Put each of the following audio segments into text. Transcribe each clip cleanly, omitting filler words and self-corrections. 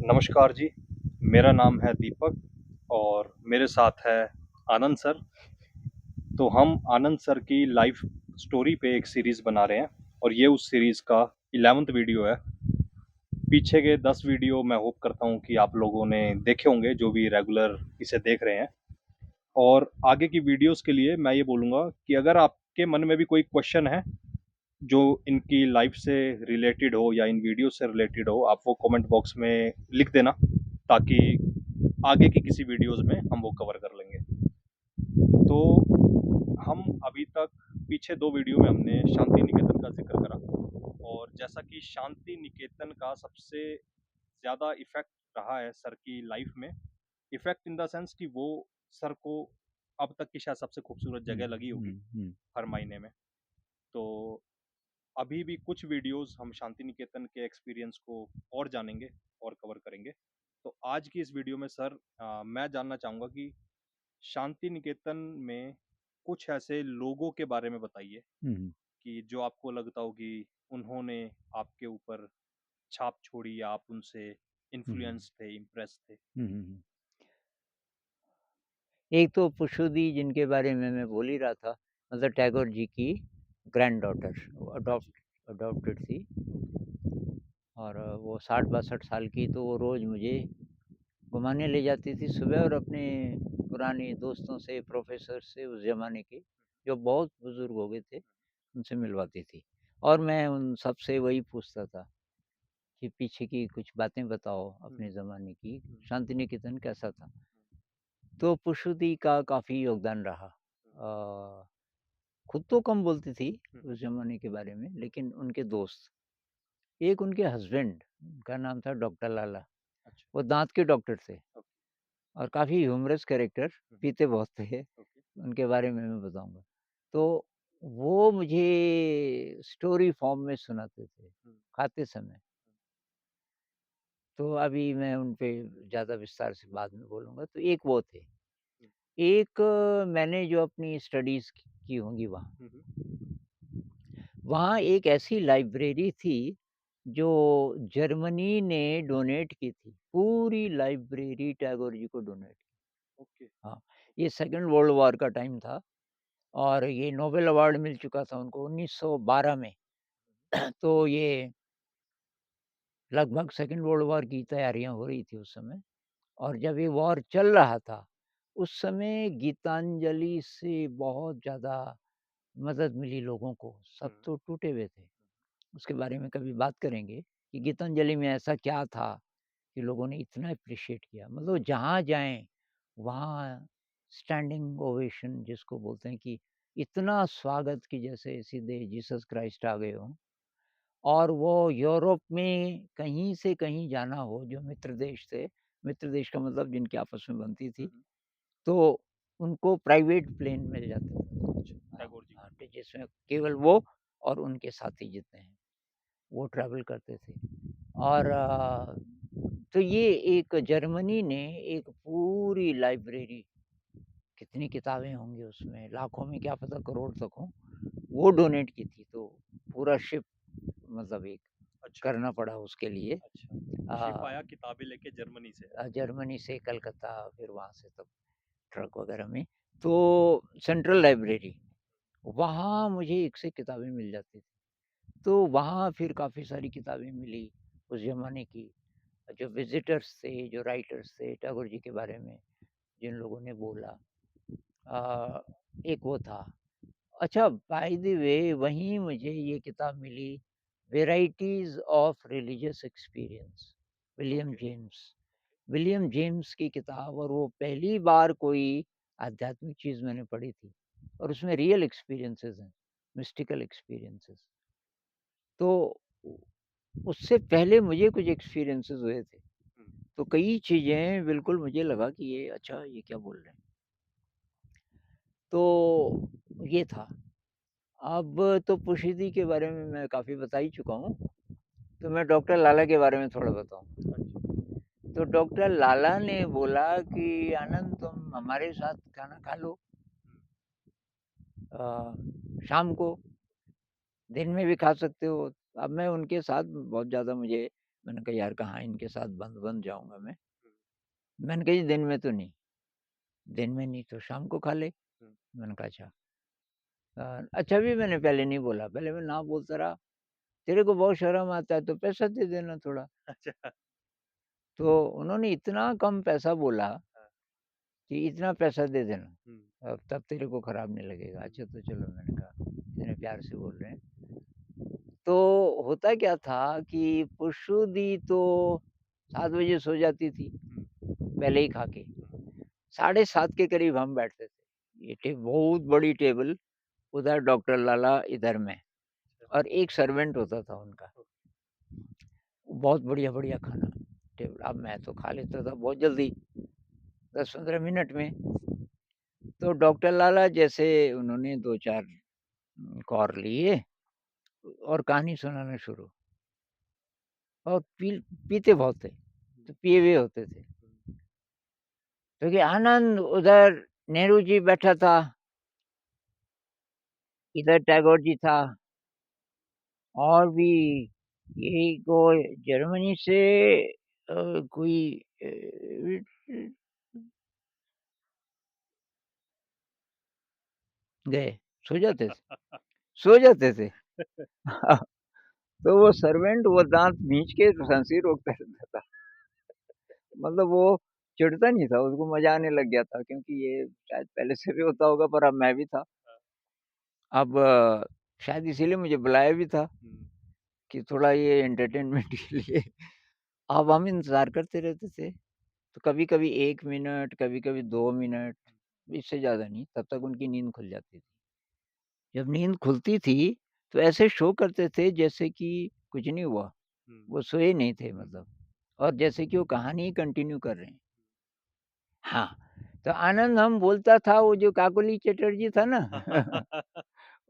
नमस्कार जी, मेरा नाम है दीपक और मेरे साथ है आनंद सर। तो हम आनंद सर की लाइफ स्टोरी पे एक सीरीज़ बना रहे हैं और ये उस सीरीज़ का 11th वीडियो है। पीछे के 10 वीडियो मैं होप करता हूँ कि आप लोगों ने देखे होंगे जो भी रेगुलर इसे देख रहे हैं। और आगे की वीडियोज़ के लिए मैं ये बोलूँगा कि अगर आपके मन में भी कोई क्वेश्चन है जो इनकी लाइफ से रिलेटेड हो या इन वीडियो से रिलेटेड हो, आप वो कमेंट बॉक्स में लिख देना ताकि आगे की किसी वीडियोज़ में हम वो कवर कर लेंगे। तो हम अभी तक पीछे 2 वीडियो में हमने शांति निकेतन का ज़िक्र करा और जैसा कि शांति निकेतन का सबसे ज़्यादा इफ़ेक्ट रहा है सर की लाइफ में, इफ़ेक्ट इन द सेंस कि वो सर को अब तक की शायद सबसे खूबसूरत जगह लगी होगी हर महीने में। तो अभी भी कुछ वीडियोस हम शांति निकेतन के एक्सपीरियंस को और जानेंगे और कवर करेंगे। तो आज की इस वीडियो में सर मैं जानना चाहूँगा कि शांति निकेतन में कुछ ऐसे लोगों के बारे में बताइए हुँ, कि जो आपको लगता हो कि उन्होंने आपके ऊपर छाप छोड़ी या आप उनसे हुँ, हुँ, इन्फ्लुएंस थे, इम्प्रेस थे? हुँ, हुँ। एक तो पुशुदी जिनके बारे में मैं बोल ही रहा था, मतलब टैगोर जी की ग्रैंडडॉटर, वो अच्छा, अडॉप्टेड थी ओके। और वो 60-62 साल की, तो वो रोज़ मुझे घुमाने ले जाती थी सुबह और अपने पुराने दोस्तों से, प्रोफ़ेसर से उस ज़माने के, जो बहुत बुज़ुर्ग हो गए थे, उनसे मिलवाती थी। और मैं उन सबसे वही पूछता था कि पीछे की कुछ बातें बताओ हुँ, अपने ज़माने की, हुँ, शांति निकेतन कैसा था? तो पुशुदी का काफ़ी योगदान रहा। खुद तो कम बोलती थी हुँ, उस ज़माने के बारे में, लेकिन उनके दोस्त, एक उनके हस्बैंड, उनका नाम था डॉक्टर लाला, अच्छा, वो दाँत के डॉक्टर थे ओके। और काफ़ी ह्यूमरस कैरेक्टर, हुँ, हुँ, पीते बहुत थे, ओके। उनके बारे में मैं बताऊँगा। तो वो मुझे स्टोरी फ़ॉर्म में सुनाते थे, हुँ, खाते समय। तो अभी मैं उन पे ज़्यादा विस्तार से बाद में बोलूँगा, तो एक वो थे। हुँ, एक मैंने जो अपनी स्टडीज़ की होंगी वहाँ, हुँ, हुँ, वहाँ एक ऐसी लाइब्रेरी थी जो जर्मनी ने डोनेट की थी। पूरी लाइब्रेरी टैगोर जी को डोनेट की। ओके। हाँ, ये सेकंड वर्ल्ड वॉर का टाइम था और ये नोबेल अवार्ड मिल चुका था उनको 1912 में। तो ये लगभग सेकंड वर्ल्ड वॉर की तैयारियाँ हो रही थी उस समय और जब ये वॉर चल रहा था, उस समय गीतांजलि से बहुत ज़्यादा मदद मिली लोगों को। हुँ, सब तो टूटे हुए थे। उसके बारे में कभी बात करेंगे कि गीतांजलि में ऐसा क्या था कि लोगों ने इतना एप्रिशिएट किया। मतलब जहाँ जाएँ, वहाँ स्टैंडिंग ओवेशन जिसको बोलते हैं कि इतना स्वागत कि जैसे सीधे जीसस क्राइस्ट आ गए हों। और वो यूरोप में कहीं से कहीं जाना हो, जो मित्र देश थे, मित्र देश का मतलब जिनकी आपस में बनती हुँ, थी, हुँ, तो उनको प्राइवेट प्लेन मिल जाते थे। अच्छा, हाँ, टैगोर जी हाँ, को। कि जिसमें केवल वो और उनके साथी जितने हैं, वो ट्रैवल करते थे। और तो ये एक जर्मनी ने एक पूरी लाइब्रेरी, कितनी किताबें होंगी उसमें, लाखों में क्या पता करोड़ तक हों, वो डोनेट की थी। तो पूरा शिप, मतलब एक अच्छा, करना पड़ा उसके लिए। अच्छा। शिप अ आया किताबें लेके जर्मनी से। जर्मनी से कलकत्ता, फिर वहाँ से तब ट्रक वगैरह में। तो सेंट्रल लाइब्रेरी, वहाँ मुझे एक से एक किताबें मिल जाती थी। तो वहाँ फिर काफ़ी सारी किताबें मिली उस ज़माने की। जो विज़िटर्स थे, जो राइटर्स थे टैगोर जी के बारे में, जिन लोगों ने बोला, अ, एक वो था। अच्छा, बाय द वे वहीं मुझे ये किताब मिली, varieties of religious experience, William okay, James. William James की किताब, और वो पहली बार कोई आध्यात्मिक चीज़ मैंने पढ़ी थी और उसमें रियल एक्सपीरियंसेस हैं, मिस्टिकल एक्सपीरियंसेस। तो उ उससे पहले मुझे कुछ एक्सपीरियंसेस हुए थे, हुँ, तो कई चीज़ें बिल्कुल मुझे लगा कि ये अच्छा, ये क्या बोल रहे हैं। तो ये था। अब तो पुशीदी के बारे में मैं काफ़ी बता ही चुका हूँ, तो मैं डॉक्टर लाला के बारे में थोड़ा बताऊँ। अच्छा, तो डॉक्टर लाला ने बोला कि आनंद, तुम हमारे साथ खाना खा लो, हुँ, अ, शाम को, दिन में भी खा सकते हो। अब मैं उनके साथ बहुत ज़्यादा मुझे मैंने कहा यार कहाँ इनके साथ बंद-बंद जाऊँगा मैं। हुँ, मैंने कहा जी दिन में तो नहीं, दिन में नहीं तो शाम को खा ले। हुँ। मैंने कहा अच्छा। अच्छा भी मैंने पहले नहीं बोला, पहले मैं ना बोलता रहा, तेरे को बहुत शर्म आता है तो पैसा दे देना थोड़ा। अच्छा। तो उन्होंने इतना कम पैसा बोला हाँ, कि इतना पैसा दे देना, हुँ, अब तब तेरे को खराब नहीं लगेगा। हुँ, अच्छा तो चलो मैंने कहा, इतने प्यार से बोल रहे हैं। तो होता क्या था कि पुष्पु दी तो 7 बजे सो जाती थी, हुँ, पहले ही खा के। हुँ। 7:30 के करीब हम बैठते थे। ये बहुत बड़ी टेबल, उधर डॉक्टर लाला, इधर मैं अच्छा, और एक सर्वेंट होता था उनका। ओके। बहुत बढ़िया-बढ़िया खाना टेबल अब मैं तो खा लेता था बहुत जल्दी, 10-15 मिनट में। तो डॉक्टर लाला जैसे उन्होंने 2-4 कौर लिए और कहानी सुनाना शुरू और पीते बहुत थे, हुँ, तो पिए हुए होते थे। हुँ, क्योंकि आनंद उधर नेहरू जी बैठा था, इधर टैगोर जी था और भी ये को जर्मनी से कोई गए, सो जाते थे, सो जाते थे। तो वो सर्वेंट वो दाँत भींच के हँसी रोकता रहता था। मतलब वो चिढ़ता नहीं था, उसको मज़ा आने लग गया था क्योंकि ये शायद पहले से भी होता होगा पर अब मैं भी था। हाँ, अब शायद इसीलिए मुझे बुलाया भी था हुँ, कि थोड़ा ये एंटरटेनमेंट के लिए अब हम इंतज़ार करते रहते थे। तो कभी-कभी 1 मिनट, कभी-कभी 2 मिनट, इससे ज़्यादा नहीं, तब तक उनकी नींद खुल जाती थी। जब नींद खुलती थी, तो ऐसे शो करते थे जैसे कि कुछ नहीं हुआ, हुँ, वो सोए नहीं थे हुँ, मतलब और जैसे कि वो कहानी ही कंटिन्यू कर रहे हैं। हाँ, तो आनंद हम बोलता था वो जो काकोली चटर्जी था ना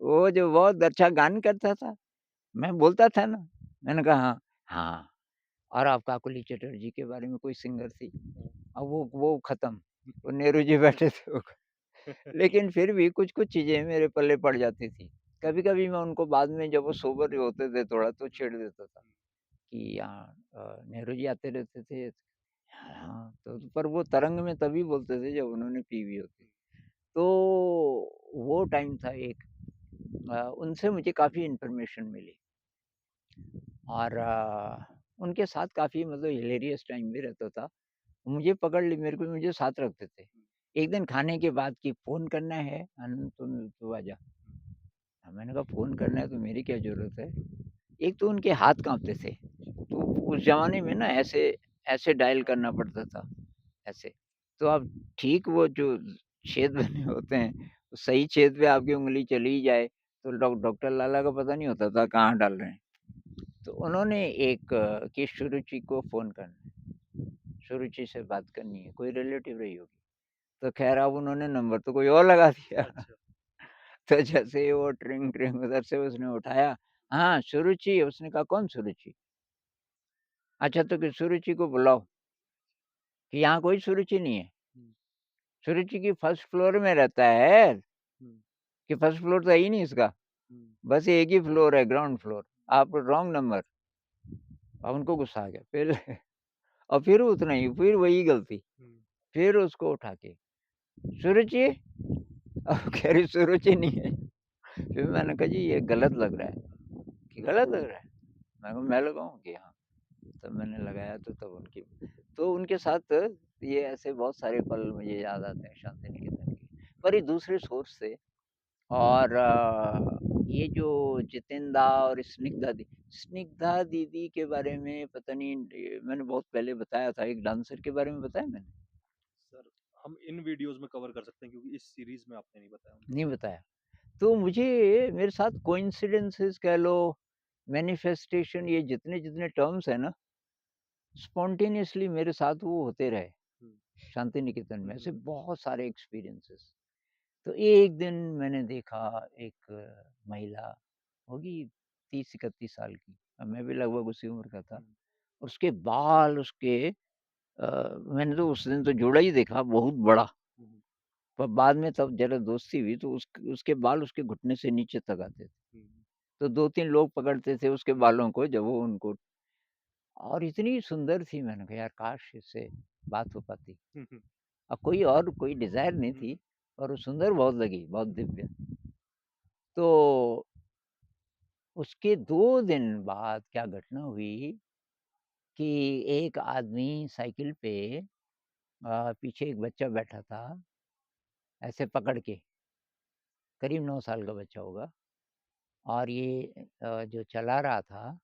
वो जो बहुत अच्छा गान करता था, मैं बोलता था ना, मैंने कहा हाँ, हाँ और आप काकोली चटर्जी के बारे में कोई सिंगर थी, अब वो खत्म, वो नेहरू जी बैठे थे वो लेकिन फिर भी कुछ-कुछ चीज़ें मेरे पल्ले पड़ जाती थी। कभी-कभी मैं उनको बाद में जब वो सोबर होते थे थोड़ा तो छेड़ देता था कि यहाँ नेहरू जी आते रहते थे। हाँ, तो पर वो तरंग में तभी बोलते थे जब उन्होंने पी हुई होती। तो वो टाइम था एक उनसे मुझे काफ़ी इन्फॉर्मेशन मिली और उनके साथ काफ़ी मतलब हिलेरियस टाइम भी रहता था। मुझे पकड़ ली मेरे को मुझे साथ रखते थे। एक दिन खाने के बाद कि फ़ोन करना है अनंत तू आजा। मैंने कहा फ़ोन करना है तो मेरी क्या ज़रूरत है? एक तो उनके हाथ काँपते थे। तो उस ज़माने में ना ऐसे ऐसे डायल करना पड़ता था, ऐसे। तो अब ठीक वो जो छेद बने होते हैं, तो सही छेद पे आपकी उँगली चली जाए, तो डॉक्टर लाला का पता नहीं होता था कहाँ डाल रहे हैं। तो उन्होंने एक कि सुरुचि को फ़ोन करना है, सुरुचि से बात करनी है, कोई रिलेटिव रही होगी। तो ख़ैर अब उन्होंने नंबर तो कोई और लगा दिया। अच्छा, तो जैसे ही वो ट्रिंग ट्रिंग उधर से उसने उठाया, हाँ, सुरुचि, उसने कहा कौन सुरुचि? अच्छा तो कि सुरुचि को बुलाओ, कि यहाँ कोई सुरुचि नहीं है, हुँ, सुरुचि की फर्स्ट फ्लोर में रहता है, हुँ, कि फर्स्ट फ्लोर तो है ही नहीं इसका, हुँ, बस एक ही फ्लोर है ग्राउंड फ्लोर, आप रॉन्ग नंबर। अब उनको गुस्सा आ गया, फिर और फिर उतना ही, फिर वही गलती, हुँ, फिर उसको उठा के, सुरुचि? अब कह रही सुरुचि नहीं है। फिर मैंने कहा जी ये गलत लग रहा है, कि गलत लग रहा है? मैं कहा मैं लगाऊँ? कि हाँ। तब मैंने लगाया तो उनके साथ ये ऐसे बहुत सारे पल मुझे याद आते हैं शांति निकेतन के। पर ये दूसरे सोर्स से और ये जो जितेन दा और स्निग्धा दीदी के बारे में पता नहीं मैंने बहुत पहले बताया था, एक डांसर के बारे में बताया मैंने? सर हम इन वीडियोज़ में कवर कर सकते हैं क्योंकि इस सीरीज़ में आपने नहीं बताया उनके नहीं बारे बताया। तो मुझे मेरे साथ कोइंसिडेंसेस कह लो, मैनिफेस्टेशन ये जितने-जितने टर्म्स हैं ना, स्पॉन्टेनियसली मेरे साथ वो होते रहे, में। शांति निकेतन हुँ, में हुँ, ऐसे हुँ, बहुत सारे एक्सपीरियंसेस। तो एक दिन मैंने देखा एक महिला होगी 30-31 साल की, अब मैं भी लगभग उसी उम्र का था। हुँ, उसके बाल उसके मैंने तो उस दिन तो जोड़ा ही देखा बहुत बड़ा, हुँ, हुँ, पर बाद में तब ज़रा दोस्ती हुई तो उसके बाल उसके घुटने से नीचे तक आते थे। हुँ, तो 2-3 लोग पकड़ते थे उसके बालों को जब वो उनको और इतनी सुंदर थी, मैंने कहा यार काश इससे बात हो पाती। हुँ, हुँ। अब कोई डिज़ायर नहीं हुँ, थी, हुँ। और वो सुंदर बहुत लगी, बहुत दिव्य। तो उसके 2 दिन बाद क्या घटना हुई कि एक आदमी साइकिल पे पीछे एक बच्चा बैठा था, ऐसे पकड़ के, करीब 9 साल का बच्चा होगा, और ये जो चला रहा था,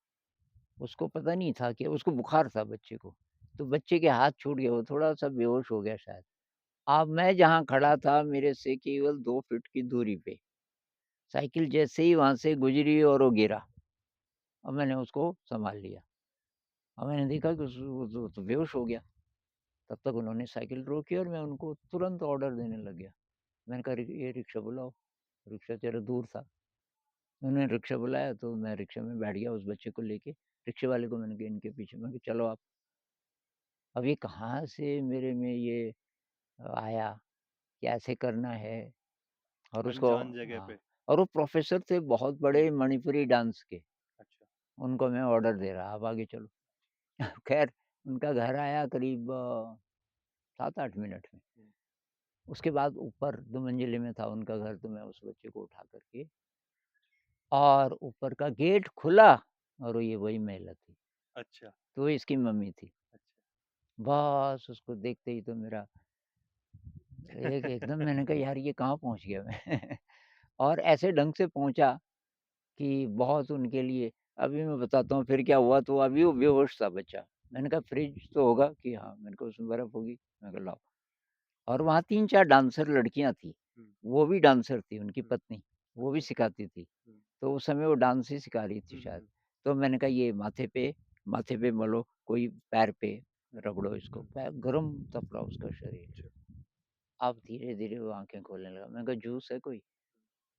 उसको पता नहीं था कि उसको बुखार था बच्चे को, तो बच्चे के हाथ छूट गए, वो थोड़ा-सा बेहोश हो गया शायद। अब मैं जहाँ खड़ा था, मेरे से केवल 2 फीट की दूरी पे, साइकिल जैसे ही वहाँ से गुज़री और वो गिरा, और मैंने उसको सँभाल लिया, और मैंने देखा कि वो तो बेहोश हो गया। तब तक उन्होंने साइकिल रोकी और मैं उनको तुरंत ऑर्डर देने लग गया। मैंने कहा, ये रिक्शा बुलाओ।" रिक्शा ज़रा दूर था। उन्होंने रिक्शा बुलाया, तो मैं रिक्शा में बैठ गया उस बच्चे को लेके। रिक्शे वाले को मैंने कहा इनके पीछे, मैंने कहा चलो आप। अब ये कहाँ से मेरे में ये आया कि ऐसे करना है, और उसको, अनजान जगह हाँ, पे। और वो प्रोफ़ेसर थे बहुत बड़े हुँ, मणिपुरी डांस के। अच्छा। उनको मैं ऑर्डर दे रहा, आप आगे चलो। ख़ैर उनका घर आया करीब 7-8 मिनट में। हुँ, उसके बाद ऊपर 2 मंजिले में था उनका घर, तो मैं उस बच्चे को उठा कर के, और ऊपर का गेट खुला, और वो ये वही महिला थी, अच्छा, तो वो इसकी मम्मी थी। अच्छा। बस उसको देखते ही तो मेरा एकदम, मैंने कहा यार ये कहाँ पहुँच गया मैं। और ऐसे ढंग से पहुँचा कि बहुत उनके लिए, अभी मैं बताता हूँ फिर क्या हुआ। तो अभी वो बेहोश था बच्चा। मैंने कहा फ्रिज तो होगा, कि हाँ, मैंने कहा उसमें बर्फ़ होगी, मैंने कहा लाओ। और वहाँ 3-4 डांसर लड़कियाँ थी, हुँ, वो भी डांसर थी, उनकी हुँ, पत्नी, वो भी अच्छा। सिखाती थी। हुँ, तो उस समय वो डांस ही सिखा रही थी हुँ, हुँ, शायद। हुँ, तो मैंने कहा ये माथे पे मलो, कोई पैर पे रगड़ो इसको, हुँ, पैर गरम तपड़ा उसका शरीर। अच्छा। अब धीरे-धीरे वो आँखें खोलने लगा। मैंने कहा जूस है कोई?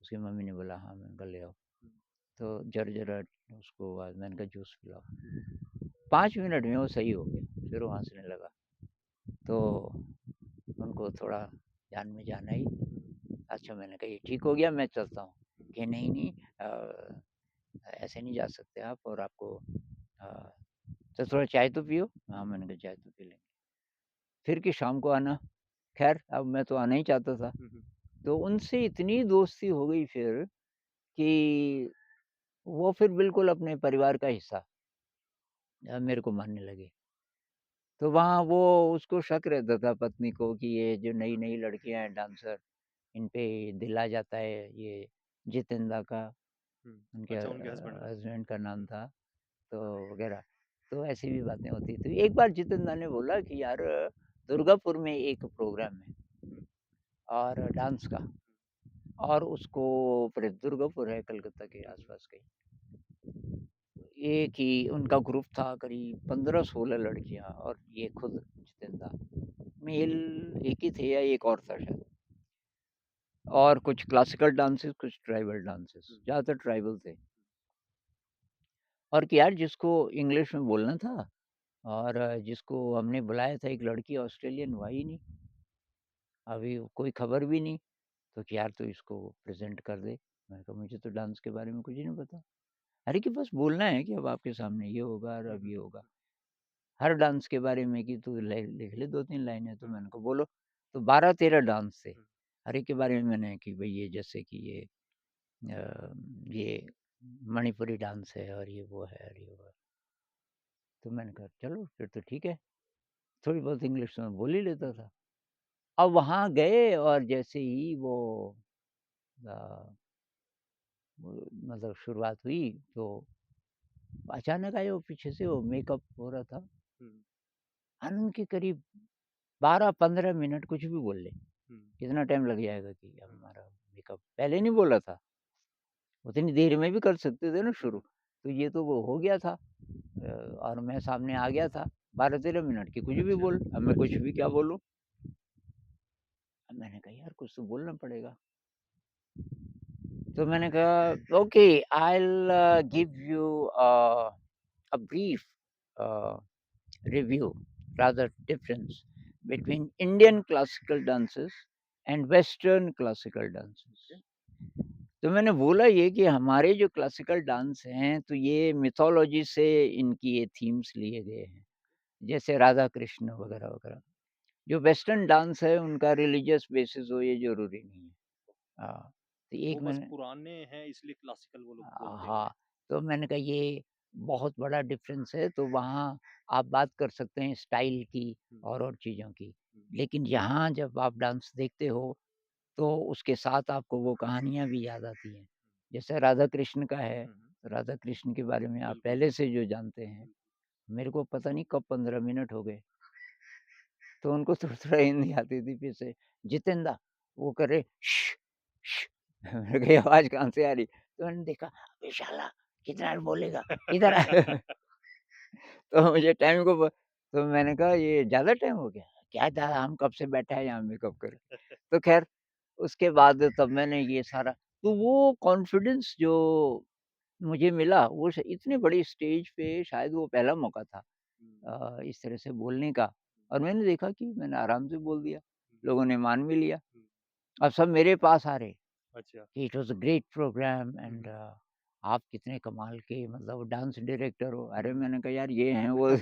उसकी मम्मी ने बोला हाँ, मैंने कहा ले आओ। हुँ, तो झरझरा उसको आवाज़, मैंने कहा जूस पिलाओ। हुँ, 5 मिनट में वो सही हो गया, फिर वो हँसने लगा। तो उनको थोड़ा जान में जान आई। हुँ, अच्छा, मैंने कहा ये ठीक हो गया, मैं चलता हूँ। हुँ, कि नहीं, ऐसे नहीं जा सकते आप, और आपको तो थोड़ा चाय तो पियो। हाँ, मैंने कहा चाय तो पी लेंगे। फिर कि शाम को आना। ख़ैर अब मैं तो आना ही चाहता था। हुँ, हुँ, तो उनसे इतनी दोस्ती हो गई फिर, कि वो फिर बिल्कुल अपने परिवार का हिस्सा मेरे को मानने लगे। तो वहाँ वो, उसको शक रहता था पत्नी को कि ये जो नई-नई लड़कियाँ हैं डांसर, इन पे दिल आ जाता है। ये जितेंद्र का, हुँ, उनके अच्छा उनके हस्बैंड का। हस्बैंड का नाम हुँ, था, तो वग़ैरह। तो ऐसी भी बातें होती थी। एक बार जितेंद्र ने बोला कि यार दुर्गापुर में एक प्रोग्राम है, हुँ, और डांस का, और उसको, फिर दुर्गापुर है कलकत्ता के हुँ, हुँ, आस-पास का ही। एक ही उनका ग्रुप था, करीब 15-16 लड़कियाँ, और ये खुद जितेंद्र। मेल एक ही थे या एक और था शायद, और कुछ क्लासिकल डांसेस, कुछ ट्राइबल डांसेस, हुँ, ज़्यादातर ट्राइबल थे। और कि यार जिसको इंग्लिश में बोलना था, और जिसको हमने बुलाया था, एक लड़की ऑस्ट्रेलियन, वो आई नहीं, अभी कोई खबर भी नहीं। तो कि यार तू इसको प्रेज़ेंट कर दे। मैंने कहा मुझे तो डांस के बारे में कुछ ही नहीं पता। अरे कि बस बोलना है कि अब आपके सामने ये होगा और हुँ, अब हुँ, ये होगा। हर डांस के बारे में कि तू ले लिख ले 2-3 लाइनें, तो हुँ, मैंने कहा बोलो। तो 12-13 डांस थे। हुँ, हर एक के बारे में मैंने कि भई ये जैसे कि ये मणिपुरी डांस है, और ये वो है, और ये वो है। तो मैंने कहा चलो फिर तो ठीक है। थोड़ी बहुत इंग्लिश तो मैं बोल ही लेता हुँ, था। अब वहाँ गए, और जैसे ही वो अ, मतलब शुरुआत हुई, तो अचानक आए वो पीछे से, वो मेकअप हो रहा था। हुँ, आनंद के करीब 12-15 मिनट कुछ भी बोल ले, हुँ, कितना टाइम लग जाएगा कि अब हुँ, हमारा मेकअप पहले नहीं बोला था, उतनी देर में भी कर सकते थे ना हुँ, शुरू। हुँ, तो ये तो वो हो गया था, और मैं सामने आ गया था। 12-13 मिनट की कुछ भी अच्छा। बोल, अब मैं कुछ अच्छा। भी क्या बोलूँ? अब मैंने कहा यार कुछ तो बोलना पड़ेगा। तो मैंने कहा okay, I will give you a brief uh, review, rather difference between Indian classical dances and Western classical dances. Okay. तो मैंने बोला ये कि हमारे जो क्लासिकल डांस हैं, तो ये मिथोलॉजी से इनकी ये थीम्स लिए गए हैं। जैसे राधा कृष्ण वगैरह-वगैरह। जो वेस्टर्न डांस है उनका रिलीजियस बेसिस हो ये ज़रूरी नहीं है। हाँ, तो वो एक बस मैंने पुराने हैं इसलिए क्लासिकल वो लोग बोलते हाँ, होंगे। तो मैंने कहा ये बहुत बड़ा डिफ़रेंस है, तो वहाँ आप बात कर सकते हैं स्टाइल की हुँ, और चीज़ों की। हुँ, लेकिन यहाँ जब आप डांस देखते हो, तो उसके साथ आपको वो कहानियाँ भी याद आती हैं। जैसे राधा कृष्ण का है, हुँ, हुँ, राधा कृष्ण के बारे में आप बिल्कुल, पहले से जो जानते हैं, बिल्कुल। मेरे को पता नहीं कब 15 मिनट हो गए, तो उनको थोड़ा-थोड़ा हिंदी आती थी फिर से, जितेंद्र वो कर रहे श, श मैंने कहा ये आवाज़ कहाँ से आ रही? तो मैंने देखा, अबे शाला कितना बार बोलेगा, इधर आ। तो मुझे टाइम को ब तो मैंने कहा ये ज़्यादा टाइम हो गया? क्या ज़्यादा हम कब से बैठे हैं यहाँ मेकअप करके। तो ख़ैर उसके बाद तब मैंने ये सारा तो वो कॉन्फिडेंस जो मुझे मिला वो श इतनी बड़ी स्टेज पे शायद वो पहला मौका था हुँ, इस तरह से बोलने का और मैंने देखा कि मैंने आराम से बोल दिया। हुँ, लोगों ने मान भी लिया। हुँ, अब सब मेरे पास आ रहे अच्छा। कि it was a great program hmm, and hmm, आप कितने कमाल के मतलब डांस डायरेक्टर हो। हुँ, अरे हुँ। मैंने कहा यार ये हैं वो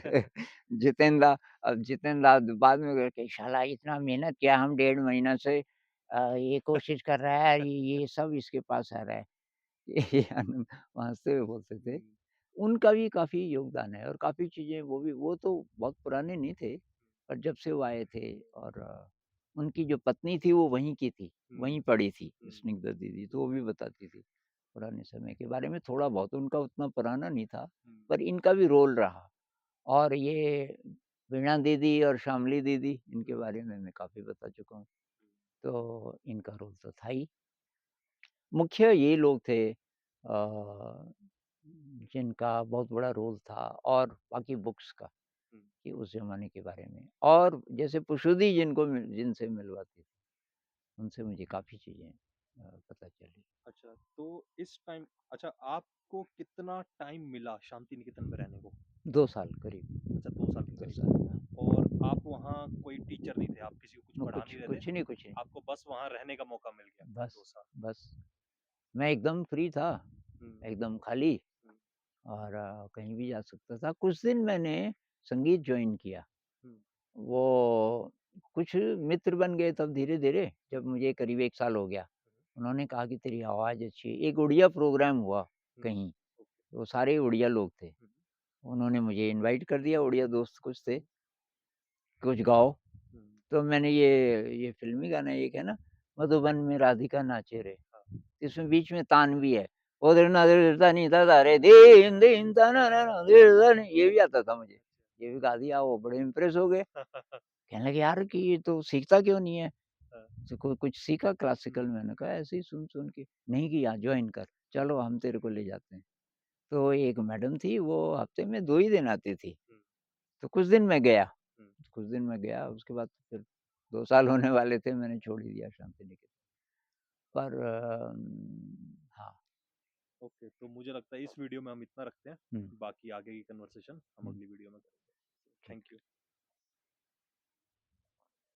जितेंद्र अब जितेंद्र बाद में गए कि शाला इतना मेहनत किया हम 1.5 महीना से ये कोशिश कर रहा है ये सब इसके पास आ रहा है। ये हँसते हुए बोलते थे। हुँ, उनका भी काफ़ी योगदान है और काफ़ी चीज़ें वो तो बहुत पुराने नहीं थे, पर जब से वो आए थे और उनकी जो पत्नी थी वो वहीं की थी, वहीं हुँ, पड़ी थी हुँ, स्निग्धा दीदी, तो वो भी बताती थी पुराने समय के बारे में थोड़ा बहुत, उनका उतना पुराना नहीं था, हुँ, पर इनका भी रोल रहा और ये वीणा दीदी और शामली दीदी इनके हुँ, बारे में मैं काफ़ी बता चुका हूँ, तो इनका रोल तो था ही। मुख्य ये लोग थे जिनका बहुत बड़ा रोल था और बाकी बुक्स का हुँ। कि उस ज़माने के बारे में और जैसे पुशुदी जिनसे मिलवाती थी, उनसे मुझे काफ़ी चीज़ें पता चली। अच्छा, तो इस टाइम अच्छा आपको कितना टाइम मिला शांति निकेतन में रहने को? 2 साल करीब, अच्छा 2 साल के 2 करीब साल और आप वहाँ कोई टीचर नहीं थे, आप किसी को कुछ पढ़ा कुछ नहीं रहे थे, कुछ नहीं, कुछ नहीं। आपको बस वहाँ रहने का मौका मिल गया बस 2 साल। बस मैं एकदम फ्री था, हुँ, एकदम खाली हुँ, और कहीं भी जा सकता था। कुछ दिन मैंने संगीत जॉइन किया। हुँ, वो कुछ मित्र बन गए तब धीरे-धीरे, जब मुझे करीब 1 साल हो गया। उन्होंने कहा कि तेरी आवाज़ अच्छी है। एक उड़िया प्रोग्राम हुआ हुँ, कहीं, ओके, वो सारे उड़िया लोग थे। हुँ, उन्होंने मुझे इनवाइट कर दिया, उड़िया दोस्त कुछ थे, कुछ गाओ। हुँ, तो मैंने ये फ़िल्मी गाना एक है ना, मधुबन में राधिका नाचे रे, हाँ, इसमें बीच में तान भी है। ओ दिल ना दिल दा नी दा दा रे दीन दीन ता ना ना ना दिल दा नी ये भी आता था मुझे। ये भी गा दिया, वो बड़े इम्प्रेस हो गए। अच्छा। कहने लगे यार कि ये तो सीखता क्यों नहीं है? हाँ, तो कुछ सीखा हुँ, क्लासिकल? मैंने कहा ऐसे ही सुन-सुन के। नहीं किया जॉइन कर, हुँ, चलो हम तेरे को ले जाते हैं। तो एक मैडम थी वो हफ्ते में 2 ही दिन आती थी। हुँ, तो कुछ दिन मैं गया, हुँ, कुछ दिन मैं गया उसके बाद फिर 2 साल होने वाले थे मैंने छोड़ ही दिया शांति निकेतन। पर हाँ, ओके, तो मुझे लगता है इस वीडियो में हम इतना रखते हैं, हुँ, बाकी आगे की कन्वर्सेशन हम हुँ, अगली वीडियो में करेंगे। ठीक। Thank you.